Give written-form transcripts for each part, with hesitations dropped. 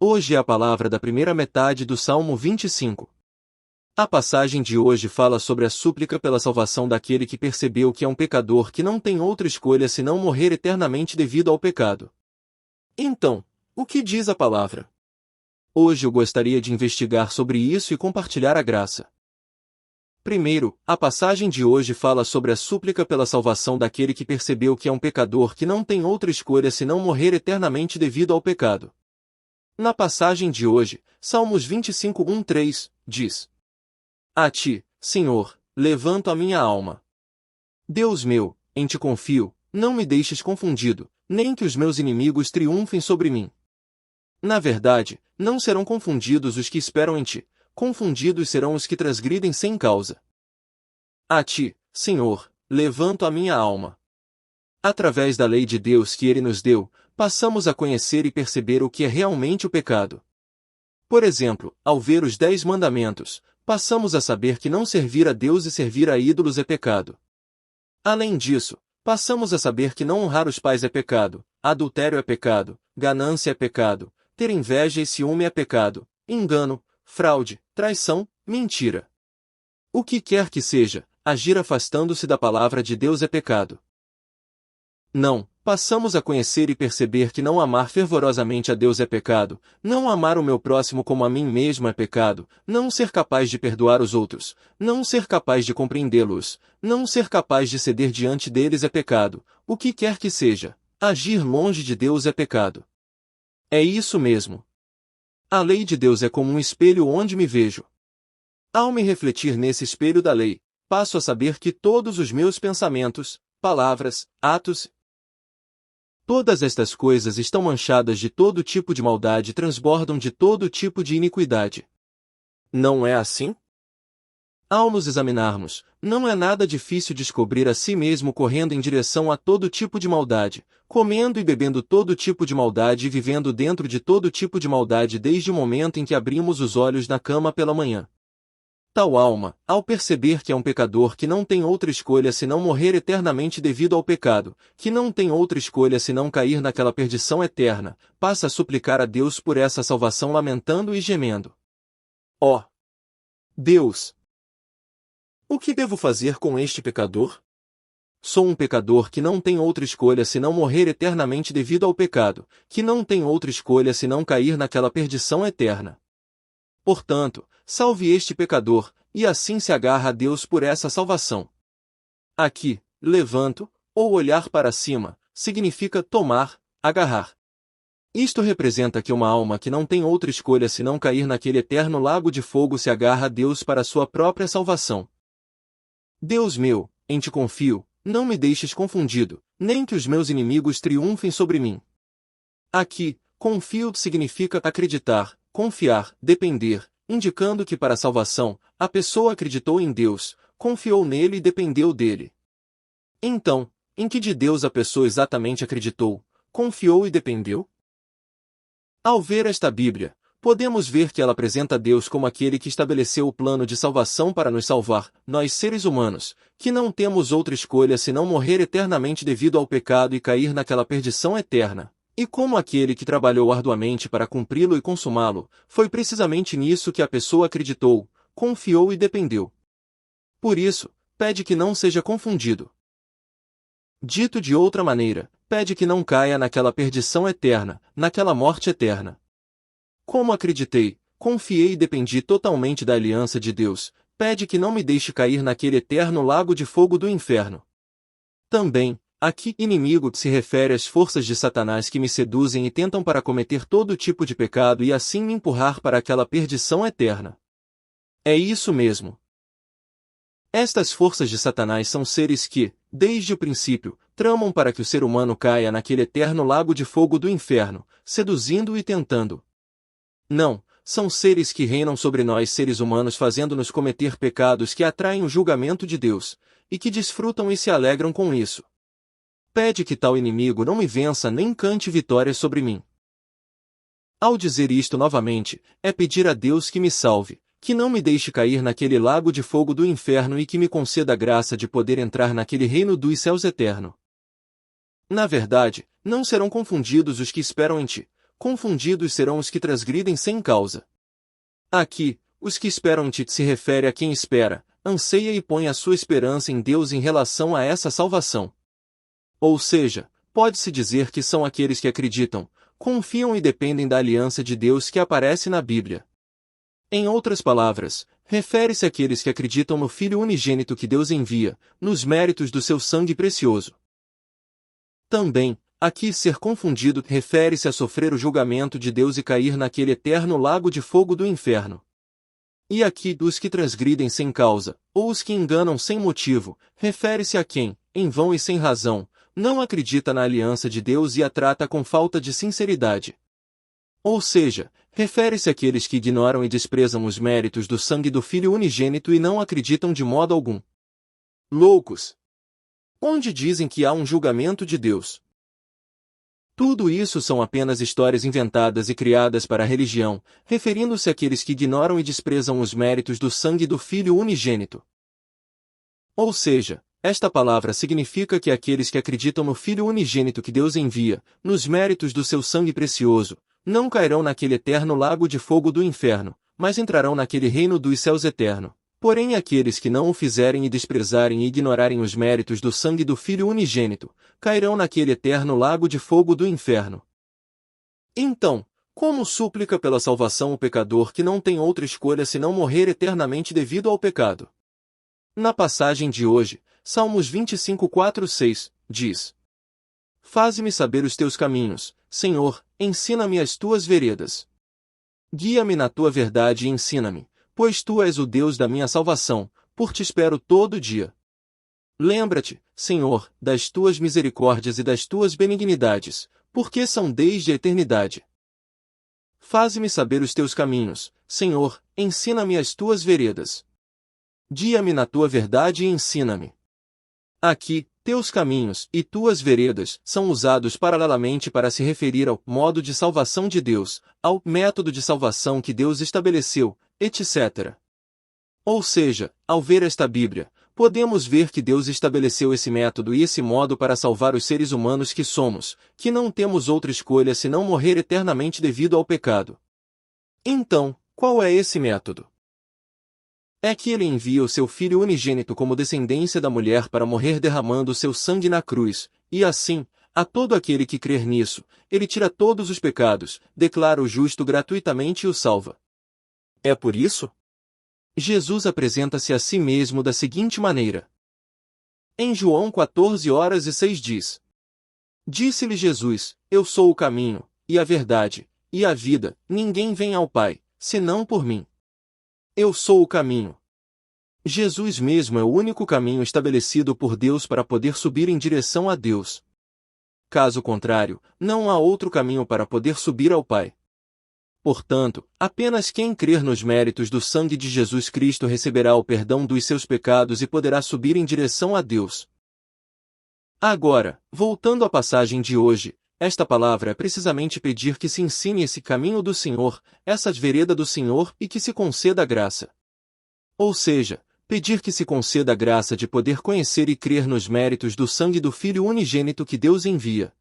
Hoje é a palavra da primeira metade do Salmo 25. A passagem de hoje fala sobre a súplica pela salvação daquele que percebeu que é um pecador que não tem outra escolha senão morrer eternamente devido ao pecado. Então, o que diz a palavra? Hoje eu gostaria de investigar sobre isso e compartilhar a graça. Primeiro, a passagem de hoje fala sobre a súplica pela salvação daquele que percebeu que é um pecador que não tem outra escolha senão morrer eternamente devido ao pecado. Na passagem de hoje, Salmos 25:1-3, diz: A ti, Senhor, levanto a minha alma. Deus meu, em ti confio, não me deixes confundido, nem que os meus inimigos triunfem sobre mim. Na verdade, não serão confundidos os que esperam em ti, confundidos serão os que transgridem sem causa. A ti, Senhor, levanto a minha alma. Através da lei de Deus que Ele nos deu, passamos a conhecer e perceber o que é realmente o pecado. Por exemplo, ao ver os 10 mandamentos, passamos a saber que não servir a Deus e servir a ídolos é pecado. Além disso, passamos a saber que não honrar os pais é pecado, adultério é pecado, ganância é pecado, ter inveja e ciúme é pecado, engano, fraude, traição, mentira. O que quer que seja, agir afastando-se da palavra de Deus é pecado. Não, passamos a conhecer e perceber que não amar fervorosamente a Deus é pecado, não amar o meu próximo como a mim mesmo é pecado, não ser capaz de perdoar os outros, não ser capaz de compreendê-los, não ser capaz de ceder diante deles é pecado, o que quer que seja, agir longe de Deus é pecado. É isso mesmo. A lei de Deus é como um espelho onde me vejo. Ao me refletir nesse espelho da lei, passo a saber que todos os meus pensamentos, palavras, atos, todas estas coisas estão manchadas de todo tipo de maldade e transbordam de todo tipo de iniquidade. Não é assim? Ao nos examinarmos, não é nada difícil descobrir a si mesmo correndo em direção a todo tipo de maldade, comendo e bebendo todo tipo de maldade e vivendo dentro de todo tipo de maldade desde o momento em que abrimos os olhos na cama pela manhã. Tal alma, ao perceber que é um pecador que não tem outra escolha senão morrer eternamente devido ao pecado, que não tem outra escolha senão cair naquela perdição eterna, passa a suplicar a Deus por essa salvação lamentando e gemendo. Ó Deus! O que devo fazer com este pecador? Sou um pecador que não tem outra escolha senão morrer eternamente devido ao pecado, que não tem outra escolha senão cair naquela perdição eterna. Portanto, salve este pecador, e assim se agarra a Deus por essa salvação. Aqui, levanto, ou olhar para cima, significa tomar, agarrar. Isto representa que uma alma que não tem outra escolha senão cair naquele eterno lago de fogo se agarra a Deus para sua própria salvação. Deus meu, em ti confio, não me deixes confundido, nem que os meus inimigos triunfem sobre mim. Aqui, confio significa acreditar, confiar, depender, indicando que para a salvação, a pessoa acreditou em Deus, confiou nele e dependeu dele. Então, em que de Deus a pessoa exatamente acreditou, confiou e dependeu? Ao ver esta Bíblia, podemos ver que ela apresenta Deus como aquele que estabeleceu o plano de salvação para nos salvar, nós seres humanos, que não temos outra escolha senão morrer eternamente devido ao pecado e cair naquela perdição eterna. E como aquele que trabalhou arduamente para cumpri-lo e consumá-lo, foi precisamente nisso que a pessoa acreditou, confiou e dependeu. Por isso, pede que não seja confundido. Dito de outra maneira, pede que não caia naquela perdição eterna, naquela morte eterna. Como acreditei, confiei e dependi totalmente da aliança de Deus, pede que não me deixe cair naquele eterno lago de fogo do inferno. Também, aqui, inimigo se refere às forças de Satanás que me seduzem e tentam para cometer todo tipo de pecado e assim me empurrar para aquela perdição eterna. É isso mesmo. Estas forças de Satanás são seres que, desde o princípio, tramam para que o ser humano caia naquele eterno lago de fogo do inferno, seduzindo e tentando. Não, são seres que reinam sobre nós seres humanos fazendo-nos cometer pecados que atraem o julgamento de Deus, e que desfrutam e se alegram com isso. Pede que tal inimigo não me vença nem cante vitória sobre mim. Ao dizer isto novamente, é pedir a Deus que me salve, que não me deixe cair naquele lago de fogo do inferno e que me conceda a graça de poder entrar naquele reino dos céus eterno. Na verdade, não serão confundidos os que esperam em ti, confundidos serão os que transgridem sem causa. Aqui, os que esperam em ti se refere a quem espera, anseia e põe a sua esperança em Deus em relação a essa salvação. Ou seja, pode-se dizer que são aqueles que acreditam, confiam e dependem da aliança de Deus que aparece na Bíblia. Em outras palavras, refere-se àqueles que acreditam no Filho unigênito que Deus envia, nos méritos do seu sangue precioso. Também, aqui ser confundido refere-se a sofrer o julgamento de Deus e cair naquele eterno lago de fogo do inferno. E aqui dos que transgridem sem causa, ou os que enganam sem motivo, refere-se a quem, em vão e sem razão, não acredita na aliança de Deus e a trata com falta de sinceridade. Ou seja, refere-se àqueles que ignoram e desprezam os méritos do sangue do Filho unigênito e não acreditam de modo algum. Loucos! Onde dizem que há um julgamento de Deus? Tudo isso são apenas histórias inventadas e criadas para a religião, referindo-se àqueles que ignoram e desprezam os méritos do sangue do Filho unigênito. Ou seja, esta palavra significa que aqueles que acreditam no Filho unigênito que Deus envia, nos méritos do seu sangue precioso, não cairão naquele eterno lago de fogo do inferno, mas entrarão naquele reino dos céus eterno. Porém aqueles que não o fizerem e desprezarem e ignorarem os méritos do sangue do Filho unigênito, cairão naquele eterno lago de fogo do inferno. Então, como súplica pela salvação o pecador que não tem outra escolha senão morrer eternamente devido ao pecado? Na passagem de hoje, Salmos 25, 4, 6, diz: Faze-me saber os teus caminhos, Senhor, ensina-me as tuas veredas. Guia-me na tua verdade e ensina-me, pois tu és o Deus da minha salvação, por te espero todo dia. Lembra-te, Senhor, das tuas misericórdias e das tuas benignidades, porque são desde a eternidade. Faze-me saber os teus caminhos, Senhor, ensina-me as tuas veredas. Guia-me na tua verdade e ensina-me. Aqui, teus caminhos e tuas veredas são usados paralelamente para se referir ao modo de salvação de Deus, ao método de salvação que Deus estabeleceu, etc. Ou seja, ao ver esta Bíblia, podemos ver que Deus estabeleceu esse método e esse modo para salvar os seres humanos que somos, que não temos outra escolha senão morrer eternamente devido ao pecado. Então, qual é esse método? É que ele envia o seu Filho unigênito como descendência da mulher para morrer derramando o seu sangue na cruz, e assim, a todo aquele que crer nisso, ele tira todos os pecados, declara o justo gratuitamente e o salva. É por isso? Jesus apresenta-se a si mesmo da seguinte maneira. Em João 14:6 diz: Disse-lhe Jesus, eu sou o caminho, e a verdade, e a vida, ninguém vem ao Pai, senão por mim. Eu sou o caminho. Jesus mesmo é o único caminho estabelecido por Deus para poder subir em direção a Deus. Caso contrário, não há outro caminho para poder subir ao Pai. Portanto, apenas quem crer nos méritos do sangue de Jesus Cristo receberá o perdão dos seus pecados e poderá subir em direção a Deus. Agora, voltando à passagem de hoje, esta palavra é precisamente pedir que se ensine esse caminho do Senhor, essa vereda do Senhor e que se conceda a graça. Ou seja, pedir que se conceda a graça de poder conhecer e crer nos méritos do sangue do Filho unigênito que Deus envia.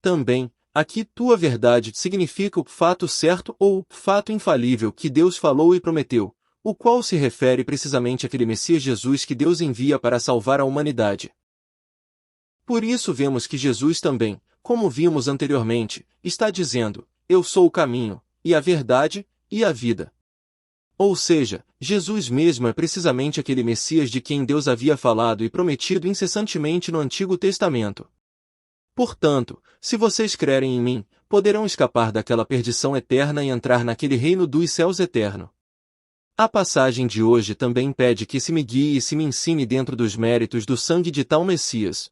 Também, aqui tua verdade significa o fato certo ou fato infalível que Deus falou e prometeu, o qual se refere precisamente àquele Messias Jesus que Deus envia para salvar a humanidade. Por isso vemos que Jesus também, como vimos anteriormente, está dizendo, eu sou o caminho, e a verdade, e a vida. Ou seja, Jesus mesmo é precisamente aquele Messias de quem Deus havia falado e prometido incessantemente no Antigo Testamento. Portanto, se vocês crerem em mim, poderão escapar daquela perdição eterna e entrar naquele reino dos céus eterno. A passagem de hoje também pede que se me guie e se me ensine dentro dos méritos do sangue de tal Messias.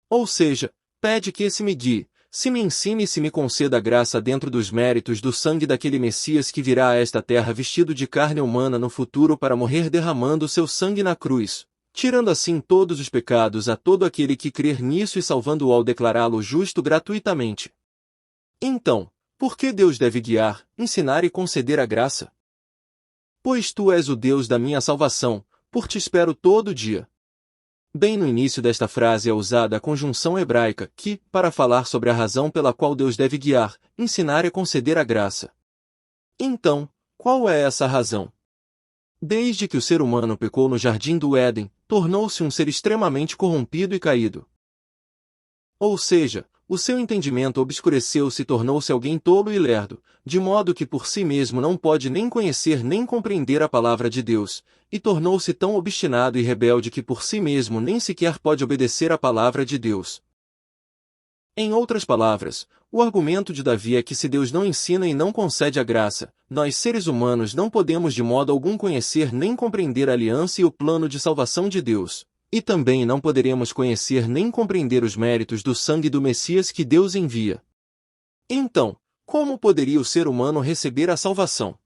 Ou seja, pede que se me guie, se me ensine e se me conceda a graça dentro dos méritos do sangue daquele Messias que virá a esta terra vestido de carne humana no futuro para morrer derramando seu sangue na cruz, tirando assim todos os pecados a todo aquele que crer nisso e salvando-o ao declará-lo justo gratuitamente. Então, por que Deus deve guiar, ensinar e conceder a graça? Pois tu és o Deus da minha salvação, por te espero todo dia. Bem no início desta frase é usada a conjunção hebraica que, para falar sobre a razão pela qual Deus deve guiar, ensinar e conceder a graça. Então, qual é essa razão? Desde que o ser humano pecou no jardim do Éden, tornou-se um ser extremamente corrompido e caído. Ou seja, o seu entendimento obscureceu-se e tornou-se alguém tolo e lerdo, de modo que por si mesmo não pode nem conhecer nem compreender a palavra de Deus, e tornou-se tão obstinado e rebelde que por si mesmo nem sequer pode obedecer à palavra de Deus. Em outras palavras, o argumento de Davi é que se Deus não ensina e não concede a graça, nós seres humanos não podemos de modo algum conhecer nem compreender a aliança e o plano de salvação de Deus. E também não poderemos conhecer nem compreender os méritos do sangue do Messias que Deus envia. Então, como poderia o ser humano receber a salvação?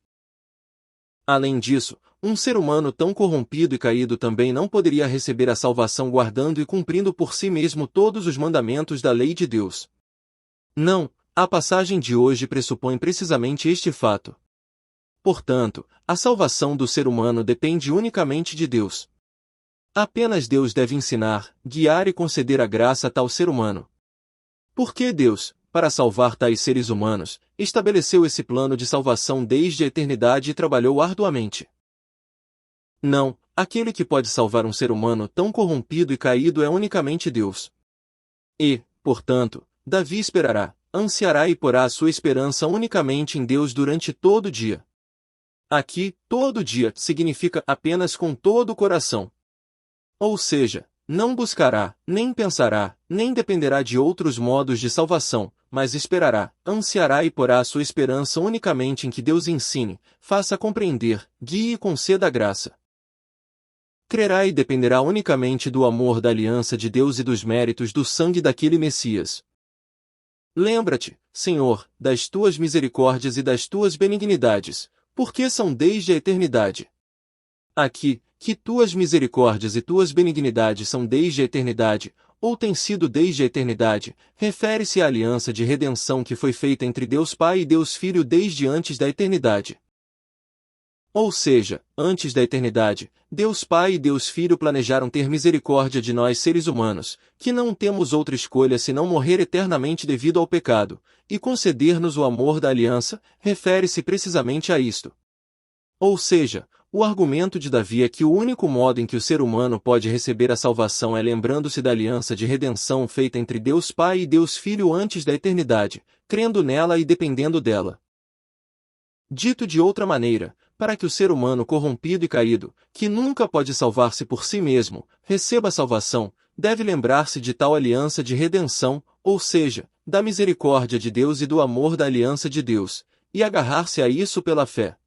Além disso, um ser humano tão corrompido e caído também não poderia receber a salvação guardando e cumprindo por si mesmo todos os mandamentos da lei de Deus. Não, a passagem de hoje pressupõe precisamente este fato. Portanto, a salvação do ser humano depende unicamente de Deus. Apenas Deus deve ensinar, guiar e conceder a graça a tal ser humano. Porque Deus, para salvar tais seres humanos, estabeleceu esse plano de salvação desde a eternidade e trabalhou arduamente. Não, aquele que pode salvar um ser humano tão corrompido e caído é unicamente Deus. E, portanto, Davi esperará, ansiará e porá a sua esperança unicamente em Deus durante todo o dia. Aqui, todo dia significa apenas com todo o coração. Ou seja, não buscará, nem pensará, nem dependerá de outros modos de salvação, mas esperará, ansiará e porá a sua esperança unicamente em que Deus ensine, faça compreender, guie e conceda a graça. Crerá e dependerá unicamente do amor da aliança de Deus e dos méritos do sangue daquele Messias. Lembra-te, Senhor, das tuas misericórdias e das tuas benignidades, porque são desde a eternidade. Aqui, que tuas misericórdias e tuas benignidades são desde a eternidade, ou têm sido desde a eternidade, refere-se à aliança de redenção que foi feita entre Deus Pai e Deus Filho desde antes da eternidade. Ou seja, antes da eternidade, Deus Pai e Deus Filho planejaram ter misericórdia de nós seres humanos, que não temos outra escolha senão morrer eternamente devido ao pecado, e conceder-nos o amor da aliança, refere-se precisamente a isto. Ou seja, o argumento de Davi é que o único modo em que o ser humano pode receber a salvação é lembrando-se da aliança de redenção feita entre Deus Pai e Deus Filho antes da eternidade, crendo nela e dependendo dela. Dito de outra maneira, para que o ser humano corrompido e caído, que nunca pode salvar-se por si mesmo, receba a salvação, deve lembrar-se de tal aliança de redenção, ou seja, da misericórdia de Deus e do amor da aliança de Deus, e agarrar-se a isso pela fé.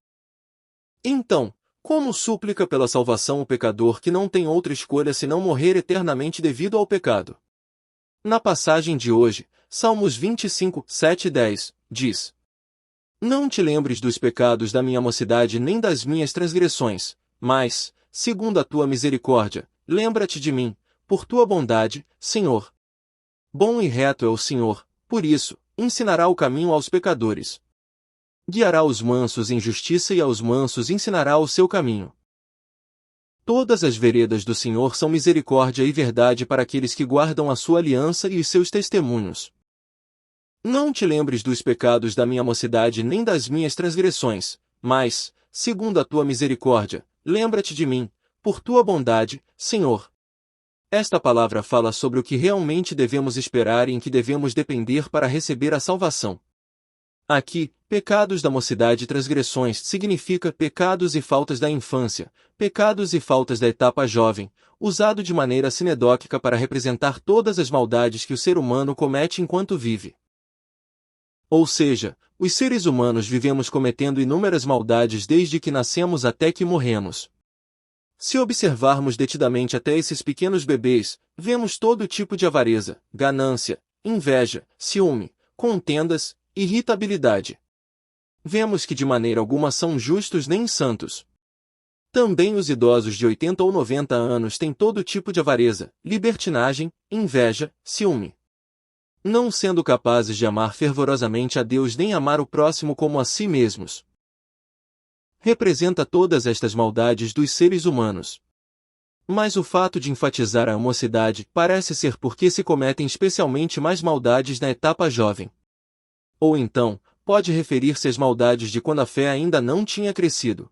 Então, como súplica pela salvação o pecador que não tem outra escolha senão morrer eternamente devido ao pecado? Na passagem de hoje, Salmos 25, 7 e 10, diz: Não te lembres dos pecados da minha mocidade nem das minhas transgressões, mas, segundo a tua misericórdia, lembra-te de mim, por tua bondade, Senhor. Bom e reto é o Senhor, por isso, ensinará o caminho aos pecadores. Guiará os mansos em justiça e aos mansos ensinará o seu caminho. Todas as veredas do Senhor são misericórdia e verdade para aqueles que guardam a sua aliança e os seus testemunhos. Não te lembres dos pecados da minha mocidade nem das minhas transgressões, mas, segundo a tua misericórdia, lembra-te de mim, por tua bondade, Senhor. Esta palavra fala sobre o que realmente devemos esperar e em que devemos depender para receber a salvação. Aqui, pecados da mocidade e transgressões significa pecados e faltas da infância, pecados e faltas da etapa jovem, usado de maneira sinedóquica para representar todas as maldades que o ser humano comete enquanto vive. Ou seja, os seres humanos vivemos cometendo inúmeras maldades desde que nascemos até que morremos. Se observarmos detidamente até esses pequenos bebês, vemos todo tipo de avareza, ganância, inveja, ciúme, contendas, irritabilidade. Vemos que de maneira alguma são justos nem santos. Também os idosos de 80 ou 90 anos têm todo tipo de avareza, libertinagem, inveja, ciúme. Não sendo capazes de amar fervorosamente a Deus nem amar o próximo como a si mesmos. Representa todas estas maldades dos seres humanos. Mas o fato de enfatizar a mocidade parece ser porque se cometem especialmente mais maldades na etapa jovem. Ou então, pode referir-se às maldades de quando a fé ainda não tinha crescido.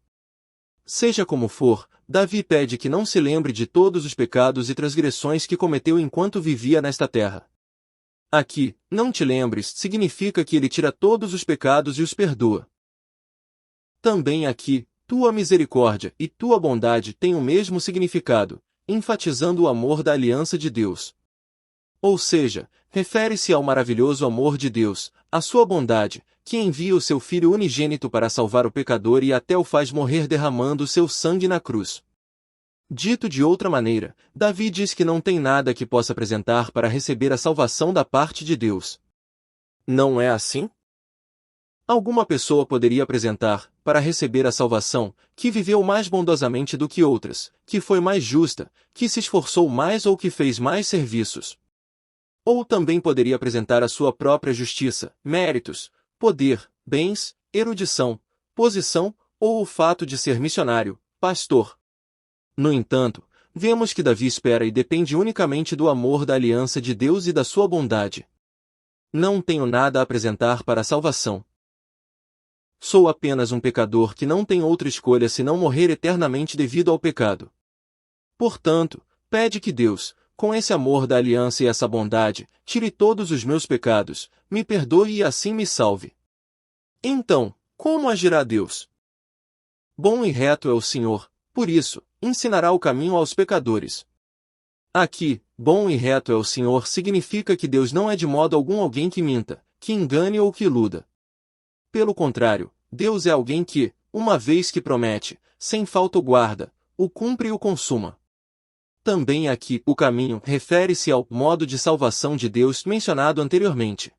Seja como for, Davi pede que não se lembre de todos os pecados e transgressões que cometeu enquanto vivia nesta terra. Aqui, não te lembres, significa que ele tira todos os pecados e os perdoa. Também aqui, tua misericórdia e tua bondade têm o mesmo significado, enfatizando o amor da aliança de Deus. Ou seja, refere-se ao maravilhoso amor de Deus, à sua bondade, que envia o seu Filho unigênito para salvar o pecador e até o faz morrer derramando seu sangue na cruz. Dito de outra maneira, Davi diz que não tem nada que possa apresentar para receber a salvação da parte de Deus. Não é assim? Alguma pessoa poderia apresentar, para receber a salvação, que viveu mais bondosamente do que outras, que foi mais justa, que se esforçou mais ou que fez mais serviços. Ou também poderia apresentar a sua própria justiça, méritos, poder, bens, erudição, posição, ou o fato de ser missionário, pastor. No entanto, vemos que Davi espera e depende unicamente do amor da aliança de Deus e da sua bondade. Não tenho nada a apresentar para a salvação. Sou apenas um pecador que não tem outra escolha senão morrer eternamente devido ao pecado. Portanto, pede que Deus, com esse amor da aliança e essa bondade, tire todos os meus pecados, me perdoe e assim me salve. Então, como agirá Deus? Bom e reto é o Senhor, por isso, ensinará o caminho aos pecadores. Aqui, bom e reto é o Senhor significa que Deus não é de modo algum alguém que minta, que engane ou que iluda. Pelo contrário, Deus é alguém que, uma vez que promete, sem falta o guarda, o cumpre e o consuma. Também aqui, o caminho refere-se ao modo de salvação de Deus mencionado anteriormente.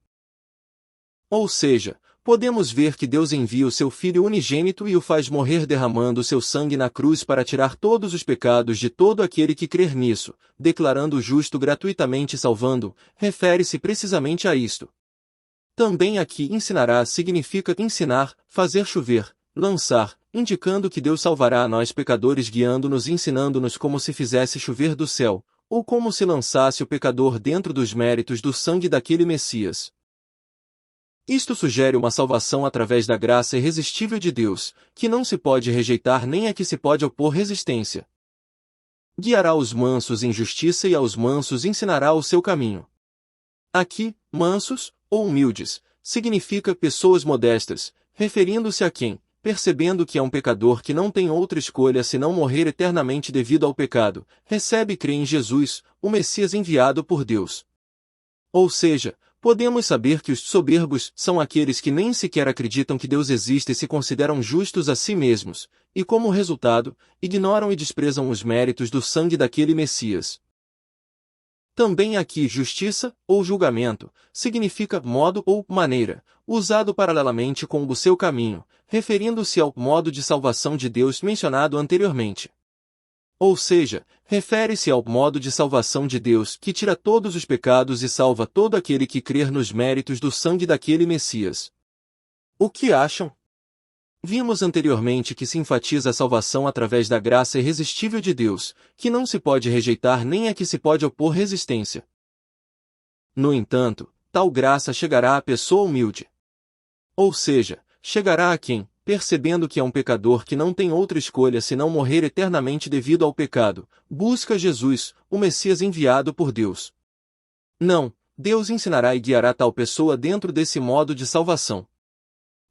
Ou seja, podemos ver que Deus envia o seu Filho unigênito e o faz morrer derramando seu sangue na cruz para tirar todos os pecados de todo aquele que crer nisso, declarando o justo gratuitamente salvando, refere-se precisamente a isto. Também aqui ensinará significa ensinar, fazer chover, lançar, indicando que Deus salvará a nós pecadores guiando-nos e ensinando-nos como se fizesse chover do céu, ou como se lançasse o pecador dentro dos méritos do sangue daquele Messias. Isto sugere uma salvação através da graça irresistível de Deus, que não se pode rejeitar nem a que se pode opor resistência. Guiará os mansos em justiça e aos mansos ensinará o seu caminho. Aqui, mansos, ou humildes, significa pessoas modestas, referindo-se a quem, percebendo que é um pecador que não tem outra escolha senão morrer eternamente devido ao pecado, recebe e crê em Jesus, o Messias enviado por Deus. Ou seja, podemos saber que os soberbos são aqueles que nem sequer acreditam que Deus existe e se consideram justos a si mesmos, e como resultado, ignoram e desprezam os méritos do sangue daquele Messias. Também aqui justiça, ou julgamento, significa modo ou maneira, usado paralelamente com o seu caminho, referindo-se ao modo de salvação de Deus mencionado anteriormente. Ou seja, refere-se ao modo de salvação de Deus que tira todos os pecados e salva todo aquele que crer nos méritos do sangue daquele Messias. O que acham? Vimos anteriormente que se enfatiza a salvação através da graça irresistível de Deus, que não se pode rejeitar nem a que se pode opor resistência. No entanto, tal graça chegará à pessoa humilde. Ou seja, chegará a quem, percebendo que é um pecador que não tem outra escolha senão morrer eternamente devido ao pecado, busca Jesus, o Messias enviado por Deus. Não, Deus ensinará e guiará tal pessoa dentro desse modo de salvação.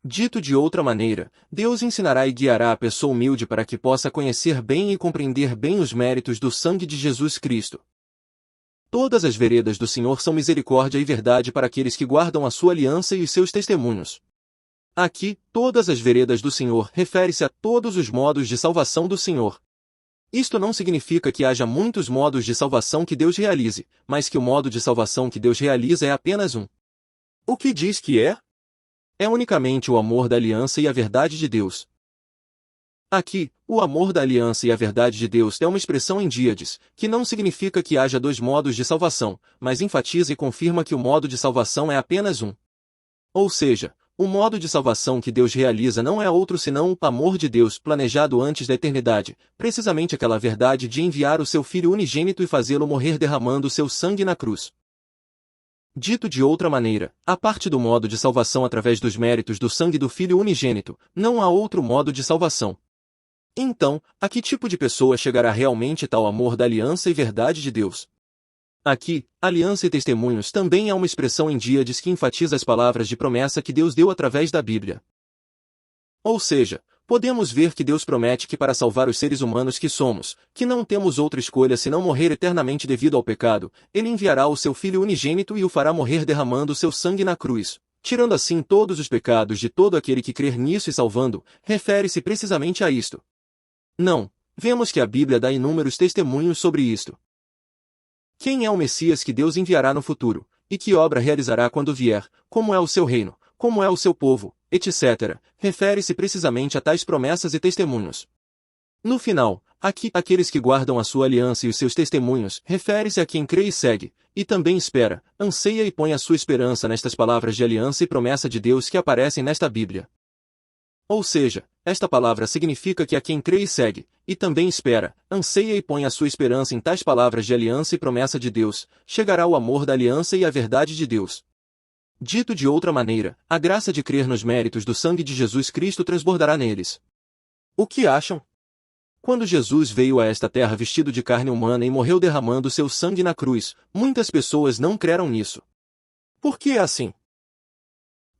Dito de outra maneira, Deus ensinará e guiará a pessoa humilde para que possa conhecer bem e compreender bem os méritos do sangue de Jesus Cristo. Todas as veredas do Senhor são misericórdia e verdade para aqueles que guardam a sua aliança e os seus testemunhos. Aqui, todas as veredas do Senhor refere-se a todos os modos de salvação do Senhor. Isto não significa que haja muitos modos de salvação que Deus realize, mas que o modo de salvação que Deus realiza é apenas um. O que diz que é? É unicamente o amor da aliança e a verdade de Deus. Aqui, o amor da aliança e a verdade de Deus é uma expressão em díades, que não significa que haja dois modos de salvação, mas enfatiza e confirma que o modo de salvação é apenas um. Ou seja, O modo de salvação que Deus realiza não é outro senão o amor de Deus planejado antes da eternidade, precisamente aquela verdade de enviar o seu Filho unigênito e fazê-lo morrer derramando seu sangue na cruz. Dito de outra maneira, a parte do modo de salvação através dos méritos do sangue do Filho unigênito, não há outro modo de salvação. Então, a que tipo de pessoa chegará realmente tal amor da aliança e verdade de Deus? Aqui, aliança e testemunhos também é uma expressão em díades que enfatiza as palavras de promessa que Deus deu através da Bíblia. Ou seja, podemos ver que Deus promete que para salvar os seres humanos que somos, que não temos outra escolha senão morrer eternamente devido ao pecado, Ele enviará o seu Filho unigênito e o fará morrer derramando seu sangue na cruz, tirando assim todos os pecados de todo aquele que crer nisso e salvando, refere-se precisamente a isto. Não, vemos que a Bíblia dá inúmeros testemunhos sobre isto. Quem é o Messias que Deus enviará no futuro, e que obra realizará quando vier, como é o seu reino, como é o seu povo, etc., refere-se precisamente a tais promessas e testemunhos. No final, aqui, aqueles que guardam a sua aliança e os seus testemunhos, refere-se a quem crê e segue, e também espera, anseia e põe a sua esperança nestas palavras de aliança e promessa de Deus que aparecem nesta Bíblia. Ou seja, esta palavra significa que a quem crê e segue, e também espera, anseia e põe a sua esperança em tais palavras de aliança e promessa de Deus, chegará o amor da aliança e a verdade de Deus. Dito de outra maneira, a graça de crer nos méritos do sangue de Jesus Cristo transbordará neles. O que acham? Quando Jesus veio a esta terra vestido de carne humana e morreu derramando seu sangue na cruz, muitas pessoas não creram nisso. Por que é assim?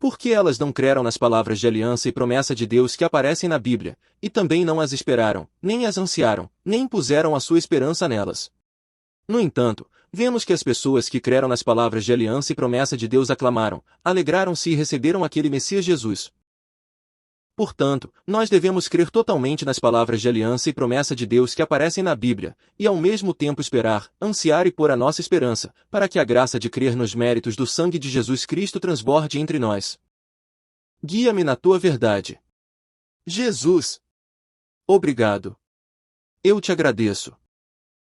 Porque elas não creram nas palavras de aliança e promessa de Deus que aparecem na Bíblia, e também não as esperaram, nem as ansiaram, nem puseram a sua esperança nelas. No entanto, vemos que as pessoas que creram nas palavras de aliança e promessa de Deus aclamaram, alegraram-se e receberam aquele Messias Jesus. Portanto, nós devemos crer totalmente nas palavras de aliança e promessa de Deus que aparecem na Bíblia, e ao mesmo tempo esperar, ansiar e pôr a nossa esperança, para que a graça de crer nos méritos do sangue de Jesus Cristo transborde entre nós. Guia-me na tua verdade. Jesus. Obrigado. Eu te agradeço.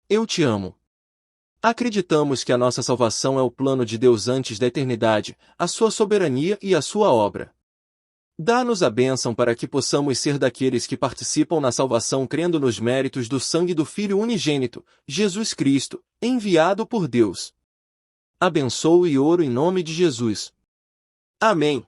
Eu te amo. Acreditamos que a nossa salvação é o plano de Deus antes da eternidade, a sua soberania e a sua obra. Dá-nos a bênção para que possamos ser daqueles que participam na salvação crendo nos méritos do sangue do Filho unigênito, Jesus Cristo, enviado por Deus. Abençoo e oro em nome de Jesus. Amém.